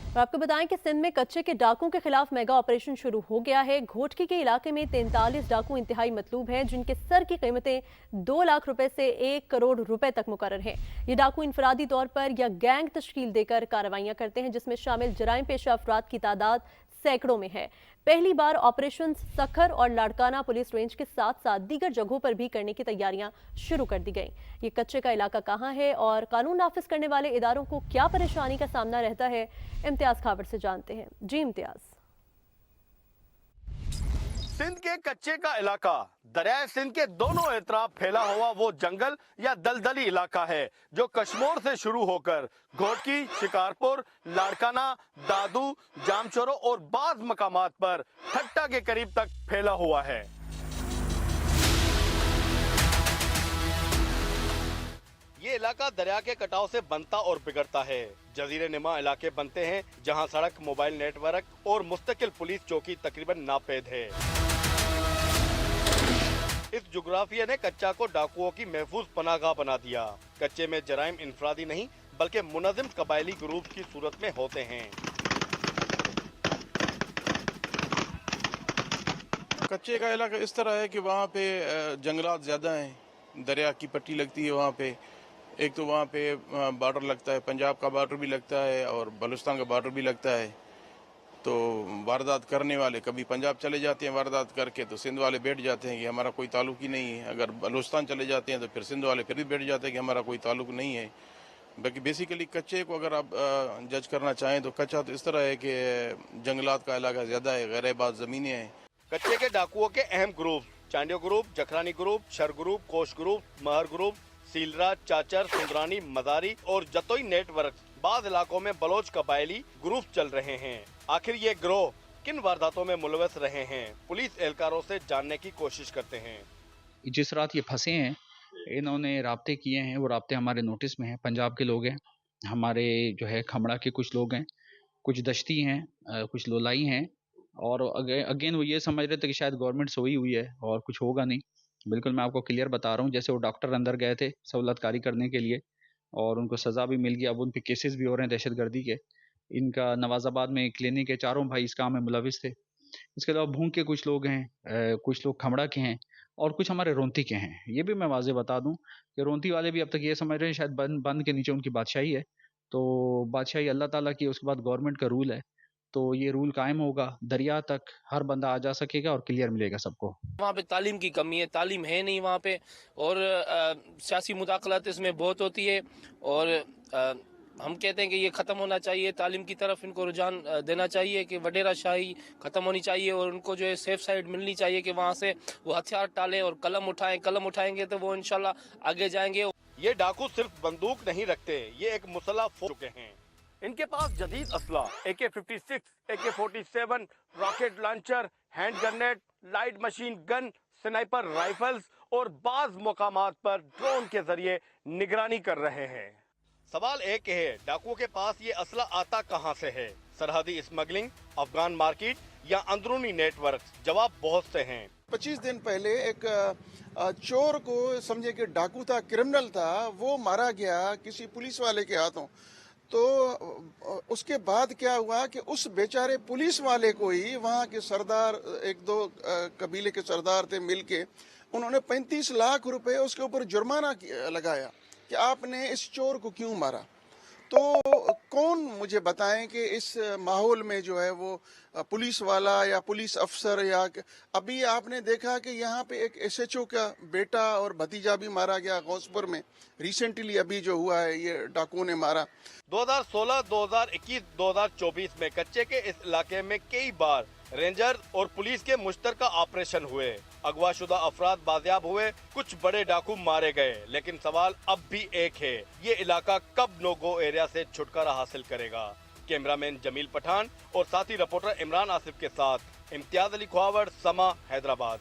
और आपको बताएं कि सिंध में कच्चे के डाकुओं के खिलाफ मेगा ऑपरेशन शुरू हो गया है। घोटकी के इलाके में 43 डाकू इंतहाई मतलूब हैं, जिनके सर की कीमतें 2 लाख रुपए से 1 करोड़ रुपए तक मुकर्रर हैं। ये डाकू इंफरादी तौर पर या गैंग तश्कील देकर कार्रवाइयां करते हैं, जिसमें शामिल जराइम पेशा अफराद की तादाद सैकड़ों में है। पहली बार ऑपरेशन सखर और लाड़काना पुलिस रेंज के साथ साथ दीगर जगहों पर भी करने की तैयारियां शुरू कर दी गई। ये कच्चे का इलाका कहां है और कानून नाफिज करने वाले इदारों को क्या परेशानी का सामना रहता है, इम्तियाज खावर से जानते हैं। जी इम्तियाज। सिंध के कच्चे का इलाका दरियाए सिंध के दोनों एतराफ फैला हुआ वो जंगल या दलदली इलाका है जो कश्मोर से शुरू होकर घोटकी, शिकारपुर, लाड़काना, दादू, जामचोरो और बाज मकामात पर ठट्टा के करीब तक फैला हुआ है। ये इलाका दरिया के कटाव से बनता और बिगड़ता है। जजीरे नुमा इलाके बनते हैं जहां सड़क, मोबाइल नेटवर्क और मुस्तकिल पुलिस चौकी तकरीबन नापेद है। इस जुग्राफिया ने कच्चा को डाकुओं की महफूज पनाहगाह बना दिया। कच्चे में जराइम इंफरादी नहीं बल्कि मुनज़्ज़म कबायली ग्रुप की सूरत में होते हैं। कच्चे का इलाका इस तरह है कि वहाँ पे जंगलात ज़्यादा हैं, दरिया की पट्टी लगती है वहाँ पे। एक तो वहाँ पे बॉर्डर लगता है, पंजाब का बॉर्डर भी लगता है और बलूचिस्तान का बॉर्डर भी लगता है। तो वारदात करने वाले कभी पंजाब चले जाते हैं वारदात करके, तो सिंध वाले बैठ जाते हैं कि हमारा कोई ताल्लुक ही नहीं है। अगर बलूचिस्तान चले जाते हैं तो फिर सिंध वाले फिर भी बैठ जाते हैं कि हमारा कोई ताल्लुक नहीं है। बाकी बेसिकली कच्चे को अगर आप जज करना चाहें तो कच्चा तो इस तरह है कि जंगलात का इलाका ज़्यादा है, गैर-आबाद ज़मीनें हैं। कच्चे के डाकुओं के अहम group Chandio group, Jakhrani group, Shar group, Kosh group, Mahar group, Seelra, Chachar, Sundrani, Madari और जतोई नेटवर्क बाद इलाकों में बलोच कबायली ग्रुप चल रहे हैं। आखिर ये गिरोह किन वारदातों में मुलव्वस रहे हैं, पुलिस एहलकारों से जानने की कोशिश करते हैं। जिस रात ये फंसे हैं, इन्होंने राब्ते किए हैं, वो राब्ते हमारे नोटिस में हैं। पंजाब के लोग हैं, हमारे जो है खमड़ा के कुछ लोग हैं, कुछ दश्ती हैं, कुछ लोलाई हैं और अगेन वो ये समझ रहे थे कि शायद गवर्नमेंट सोई हुई है और कुछ होगा नहीं। बिल्कुल मैं आपको क्लियर बता रहा हूँ, जैसे वो डॉक्टर अंदर गए थे सहूलतकारी करने के लिए और उनको सज़ा भी मिल गई। अब उन पे केसेस भी हो रहे हैं दहशतगर्दी के। इनका नवाज़ाबाद में क्लिनिक है, चारों भाई इस काम में मुलविस थे। इसके अलावा भूंग के कुछ लोग हैं, कुछ लोग खमड़ा के हैं और कुछ हमारे रोंती के हैं। ये भी मैं वाज़े बता दूं कि रोंती वाले भी अब तक ये समझ रहे हैं शायद बंद के नीचे उनकी बादशाही है। तो बादशाही अल्लाह ताला की, उसके बाद गवर्नमेंट का रूल है, तो ये रूल कायम होगा। दरिया तक हर बंदा आ जा सकेगा और क्लियर मिलेगा सबको। वहाँ पे तालीम की कमी है, तालीम है नहीं वहाँ पे और सियासी मुदाखलत इसमें बहुत होती है और हम कहते हैं कि ये ख़त्म होना चाहिए। तालीम की तरफ इनको रुझान देना चाहिए कि वडेरा शाही ख़त्म होनी चाहिए और उनको जो है सेफ साइड मिलनी चाहिए कि वहाँ से वो हथियार टालें और कलम उठाएं। कलम उठाएंगे तो वो इंशाल्लाह आगे जाएंगे। ये डाकू सिर्फ बंदूक नहीं रखते, ये एक मुसल्लह फौज चुके हैं। इनके पास जदीद असला AK-56, AK-47, rocket launcher, hand grenade, light machine gun, sniper rifles और बाज मकामात पर ड्रोन के जरिए निगरानी कर रहे हैं। सवाल एक है, डाकुओं के पास ये असला आता कहां से है? सरहदी स्मगलिंग, अफगान मार्केट या अंदरूनी नेटवर्क? जवाब बहुत से हैं। 25 दिन पहले एक चोर को, समझे कि डाकू था, क्रिमिनल था, वो मारा गया किसी पुलिस वाले के हाथों। तो उसके बाद क्या हुआ कि उस बेचारे पुलिस वाले को ही वहाँ के सरदार, एक दो कबीले के सरदार थे, मिलके उन्होंने 35 लाख रुपए उसके ऊपर जुर्माना लगाया कि आपने इस चोर को क्यों मारा। तो कौन मुझे बताएं कि इस माहौल में जो है वो पुलिस वाला या पुलिस अफसर, या अभी आपने देखा कि यहाँ पे एक SHO का बेटा और भतीजा भी मारा गया गौसपुर में, रिसेंटली अभी जो हुआ है ये डाकुओं ने मारा। 2016, 2021, 2024 में कच्चे के इस इलाके में कई बार रेंजर और पुलिस के मुश्तरका ऑपरेशन हुए। अगवाशुदा अफराद बाजियाब हुए, कुछ बड़े डाकू मारे गए। लेकिन सवाल अब भी एक है, ये इलाका कब नो गो एरिया से छुटकारा हासिल करेगा? कैमरामैन जमील पठान और साथी रिपोर्टर इमरान आसिफ के साथ इम्तियाज अली खुआवड़, समा, हैदराबाद।